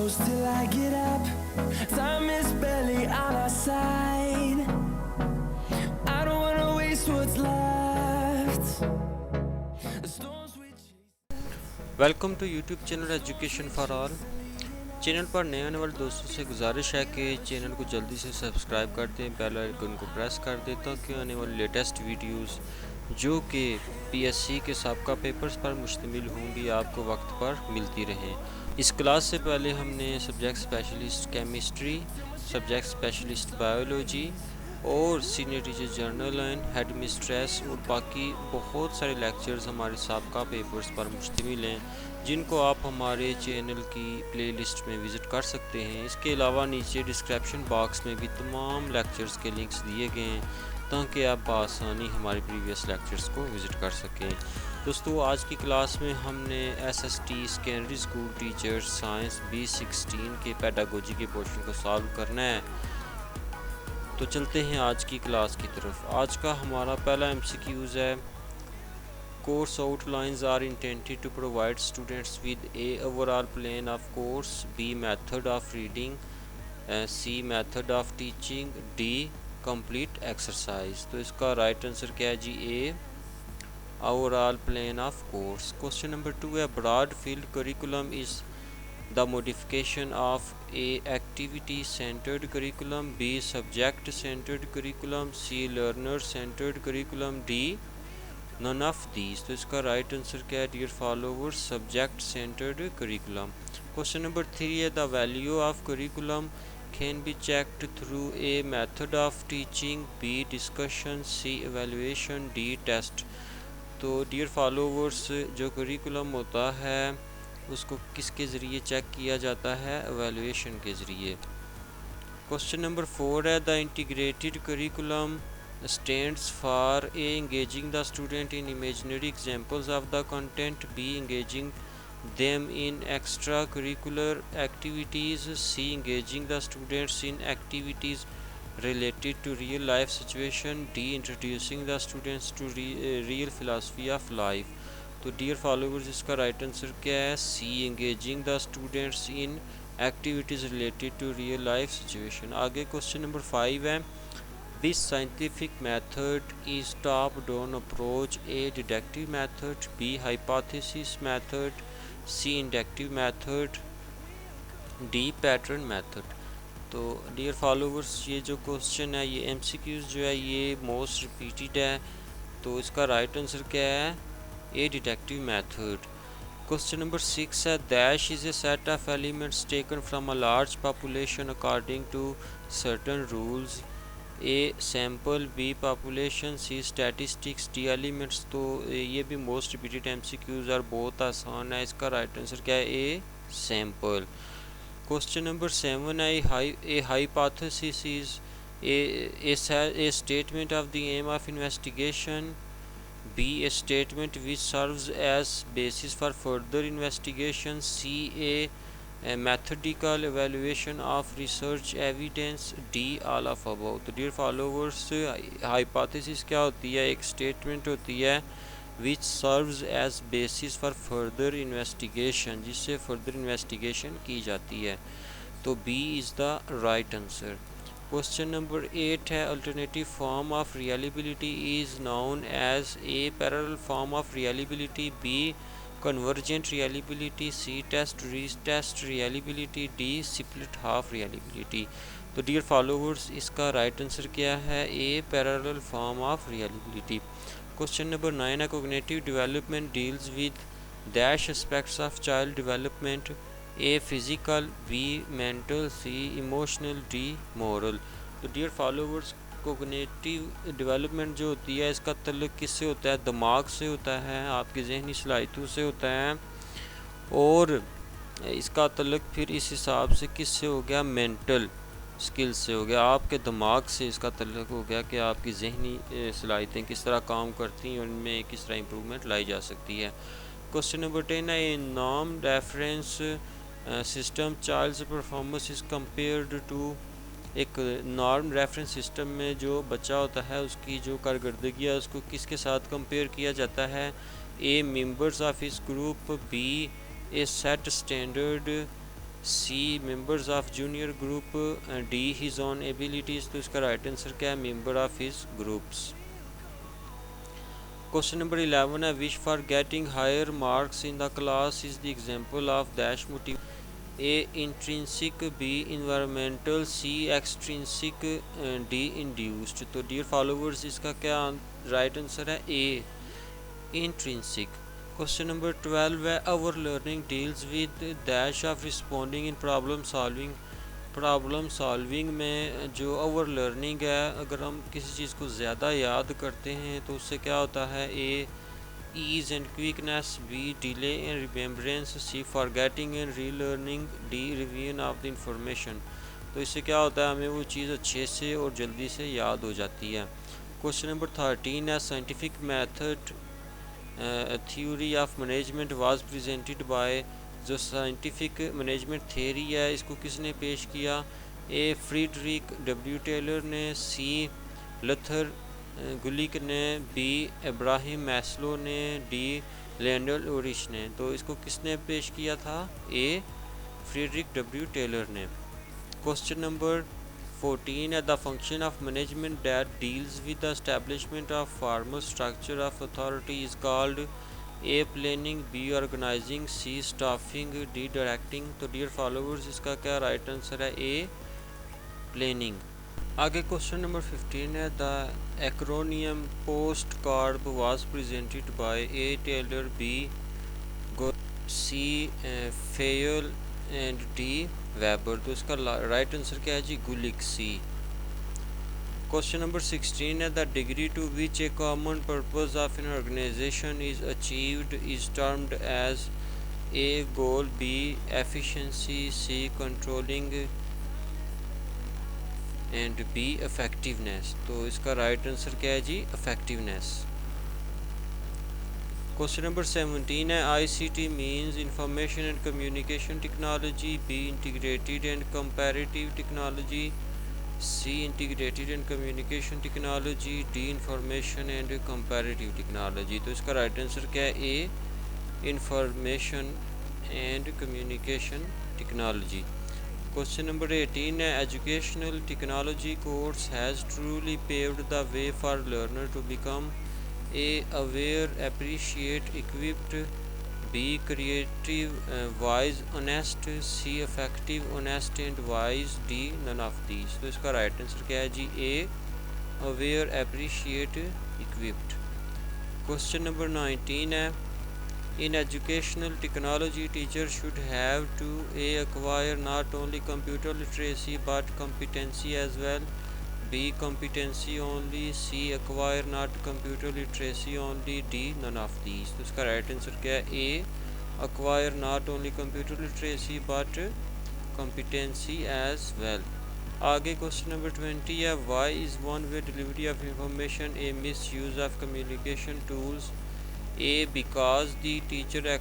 close till I get up. Time is barely on our side. I don't wanna waste what's left. The storms we chase. Welcome to YouTube channel education for all. Channel पर नए आने वाले दोस्तों से गुजारिश है कि channel को जल्दी से सब्सक्राइब कर दें, बेल आइकन को प्रेस कर दें ताकि आने वाली लेटेस्ट वीडियोस जो कि पीएससी के साबका पेपर्स पर मुश्तमिल होंगी आपको वक्त पर मिलती रहें। इस क्लास से पहले हमने subject specialist chemistry, subject specialist biology और senior teacher general and head mistress और बाकी बहुत सारे लेक्चर्स हमारे साबका पेपर्स पर मुश्तमिल हैं, जिनको आप हमारे चैनल की प्लेलिस्ट में विज़िट कर सकते हैं। इसके अलावा नीचे डिस्क्रिप्शन बॉक्स में भी तमाम लेक्चर्स के लिंक्स दिए गए हैं ताकि आप बआसानी हमारे प्रीवियस लेक्चर्स को विज़िट कर सकें। दोस्तों, आज की क्लास में हमने SST secondary school teachers science B16 के पेडागोजी के पोर्शन को सॉल्व करना है। तो चलते हैं आज की क्लास की तरफ। आज का हमारा पहला एमसीक्यूज़ है, course outlines are intended to provide students with a overall plan of course, B method of reading, C method of teaching, D complete exercise. तो इसका राइट आंसर क्या है जी? A overall plan of course. Question number 2 है, broad field curriculum is the modification of a activity centered curriculum, B subject centered curriculum, C learner centered curriculum, D none of these। तो इसका right answer क्या है dear followers? Subject centred curriculum. Question number 3 है, the value of curriculum can be checked through A method of teaching, B discussion, C evaluation, D test. तो dear followers, जो curriculum होता है उसको किसके ज़रिए चेक किया जाता है? एवेल्युएशन के ज़रिए। क्वेश्चन नंबर 4 है, the integrated curriculum stands for A engaging the student in imaginary examples of the content, B engaging them in extra curricular activities, C engaging the students in activities related to real life situation, D introducing the students to real philosophy of life। तो dear followers, इसका right answer क्या है? C engaging the students in activities related to real life situation. आगे question number 5 है, this scientific method is top down approach, A deductive method, B hypothesis method, C inductive method, D pattern method. तो dear followers, ये जो question है, ये MCQs जो है ये मोस्ट रिपीटेड है। तो इसका राइट आंसर क्या है? A deductive method. Question number 6 है, dash is a set of elements taken from a large population according to certain rules, A sample, B population, C statistics, D elements. तो ये भी most repeated MCQs और बहुत आसान है। इसका right answer क्या है? ए सैम्पल। क्वेश्चन नंबर 7 है, A hypothesis is a statement of the aim of investigation, B a statement which serves as basis for further investigation, C a methodical evaluation of research evidence, D all of above. तो dear followers, hypothesis क्या होती है? एक statement होती है which serves as basis for further investigation, जिससे further investigation की जाती है। तो B is the right answer। Question number 8 है, alternative form of reliability is known as A parallel form of reliability, B convergent reliability, C test retest reliability, D split half reliability। तो dear followers, इसका right answer क्या है? A parallel form of reliability. Question number 9 है, cognitive development deals with dash aspects of child development, A physical, B mental, C emotional, D moral. तो dear followers, cognitive development जो होती है इसका तल्लुक़ किससे होता है? दिमाग से होता है, आपकी जहनी सलाहियतों से होता है, और इसका तल्लुक़ फिर इस हिसाब से किससे हो गया? मेंटल स्किल से हो गया। आपके दिमाग से इसका तल्लुक़ हो गया कि आपकी जहनी सलाहियतें किस तरह काम करती हैं और इनमें किस तरह इम्प्रूवमेंट लाई जा सकती है। क्वेश्चन नंबर 10 है, norm reference system child's performance is compared to. एक नॉर्म रेफरेंस सिस्टम में जो बच्चा होता है उसकी जो कारकर्दगी है उसको किसके साथ कंपेयर किया जाता है? A members of his group, B a set standard, C members of junior group, D his own abilities. तो इसका राइट आंसर क्या है? Member of his groups. Question number 11 है wish for getting higher marks in the class is the example of dash motive. A intrinsic, B environmental, C extrinsic, D induced. तो dear followers इसका क्या right answer है? ए intrinsic. Question number 12 है our learning deals with dash of responding in problem solving. Problem solving में जो our learning है, अगर हम किसी चीज़ को ज़्यादा याद करते हैं तो उससे क्या होता है? A ease and quickness, B delay in remembrance, C forgetting and relearning, D revision of the information. तो इससे क्या होता है? हमें वो चीज़ अच्छे से और जल्दी से याद हो जाती है। क्वेश्चन नंबर 13 है scientific method theory of management was presented bye. जो साइंटिफिक मैनेजमेंट थ्योरी है इसको किसने पेश किया? ए फ्रीडरिक डब्ल्यू टेलर ने, सी लथर गुलिक ने, बी इब्राहिम मैस्लो ने, डी लैंडल ओरिश ने। तो इसको किसने पेश किया था? ए फ्रीडरिक डब्ल्यू टेलर ने। क्वेश्चन नंबर 14 है the function of management that deals with the establishment of formal structure of authority is called. A planning, B organising, C staffing, D directing. तो डियर फॉलोवर्स इसका क्या right answer है? A planning. आगे question number 15 है the acronym post card was presented by. A Taylor, B C Fayol and D Weber. तो इसका right answer क्या है जी? गुलिक, सी। क्वेश्चन नंबर 16 है the degree to which a common purpose of an organisation is achieved is termed as. A goal, B efficiency, C controlling and B effectiveness. तो इसका right answer क्या है जी? Effectiveness. Question number 17 है ICT means information and communication technology, B integrated and comparative technology, C integrated and communication technology, D information and comparative technology. तो इसका right answer क्या है? A information and communication technology. Question number 18 है educational technology course has truly paved the way for learner to become. A aware, appreciate, equipped, B creative, wise, honest, C effective, honest and wise, D none of these. तो इसका right answer क्या है जी? A aware, appreciate, equipped. Question number 19 है in educational technology teacher should have to A acquire not only computer literacy but competency as well, B competency only, C acquire not computer literacy only, D none of these। तो इसका right answer क्या है? A acquire not only computer literacy but competency as well। आगे question number 20 है why is one way delivery of information a misuse of communication tools. A because the teacher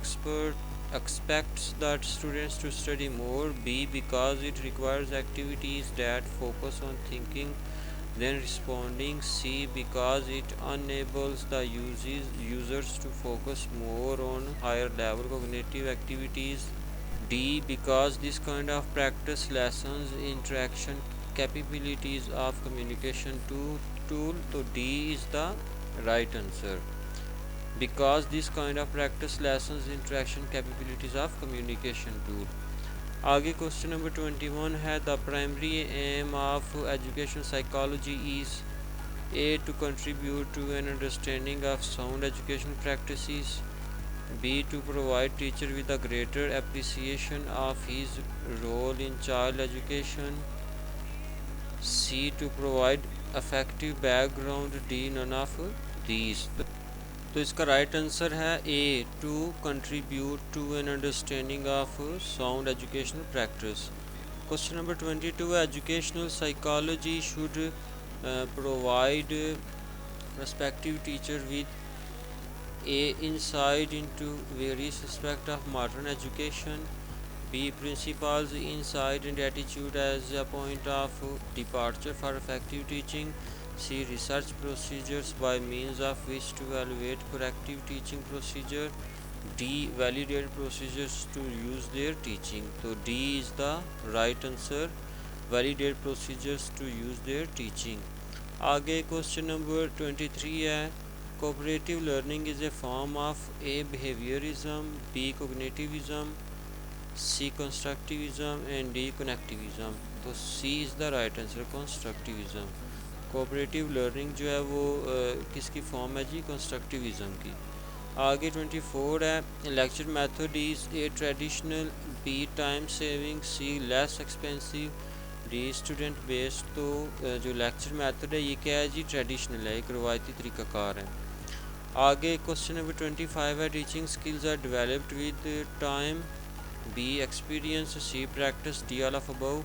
expects that students to study more, b because it requires activities that focus on thinking then responding, c because it enables the users to focus more on higher level cognitive activities, d because this kind of practice lessons interaction capabilities of communication tool। तो d is the right answer because this kind of practice lessons interaction capabilities of communication tool। आगे question number 21 है the primary aim of education psychology is. A to contribute to an understanding of sound education practices, B to provide teacher with a greater appreciation of his role in child education, C to provide effective background, D none of these. तो इसका right answer है A to contribute to an understanding of sound educational practice. Question number 22 educational psychology should provide prospective teacher with a insight into various aspects of modern education, b principles insight and attitude as a point of departure for effective teaching, c research procedures by means of which to evaluate corrective teaching procedure, D validated procedures to use their teaching. तो D is the right answer, validated procedures to use their teaching. आगे question number 23 है, cooperative learning is a form of A behaviourism, B cognitivism, C constructivism and D connectivism. तो C is the right answer, constructivism. Cooperative learning जो है वो किसकी form है जी, constructivism की। आगे 24 है, lecture method is A traditional, B time saving, C less expensive, D student based. तो जो लेक्चर मेथड है ये क्या है जी, ट्रेडिशनल है, एक रवायती तरीक़ाकार है। आगे क्वेश्चन नंबर 25 है, teaching skills are developed with time, B experience, C practice, D all of above.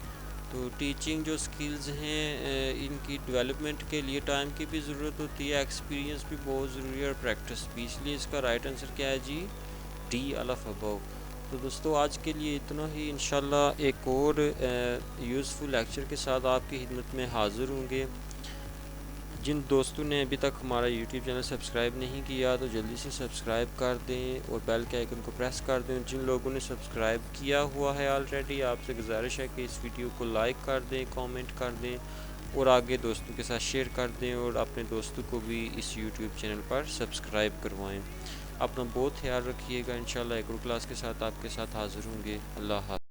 तो टीचिंग जो स्किल्स हैं इनकी डेवलपमेंट के लिए टाइम की भी ज़रूरत होती है, एक्सपीरियंस भी बहुत ज़रूरी है और प्रैक्टिस भी, इसलिए इसका राइट आंसर क्या है जी, डी ऑल ऑफ अबव। तो दोस्तों आज के लिए इतना ही, इंशाल्लाह एक और यूज़फुल लेक्चर के साथ आपकी खिदमत में हाज़िर होंगे। जिन दोस्तों ने अभी तक हमारा YouTube चैनल सब्सक्राइब नहीं किया तो जल्दी से सब्सक्राइब कर दें और बेल के आइकन को प्रेस कर दें। जिन लोगों ने सब्सक्राइब किया हुआ है ऑलरेडी, आपसे गुजारिश है कि इस वीडियो को लाइक कर दें, कमेंट कर दें और आगे दोस्तों के साथ शेयर कर दें और अपने दोस्तों को भी इस YouTube चैनल पर सब्सक्राइब करवाएँ। अपना बहुत ख्याल रखिएगा। इंशाल्लाह एक और क्लास के साथ आपके साथ हाज़िर होंगे। अल्लाह हाफ़िज़।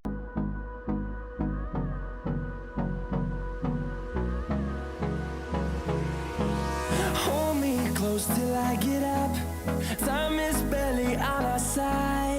Hold me close till I get up. Time is barely on our side.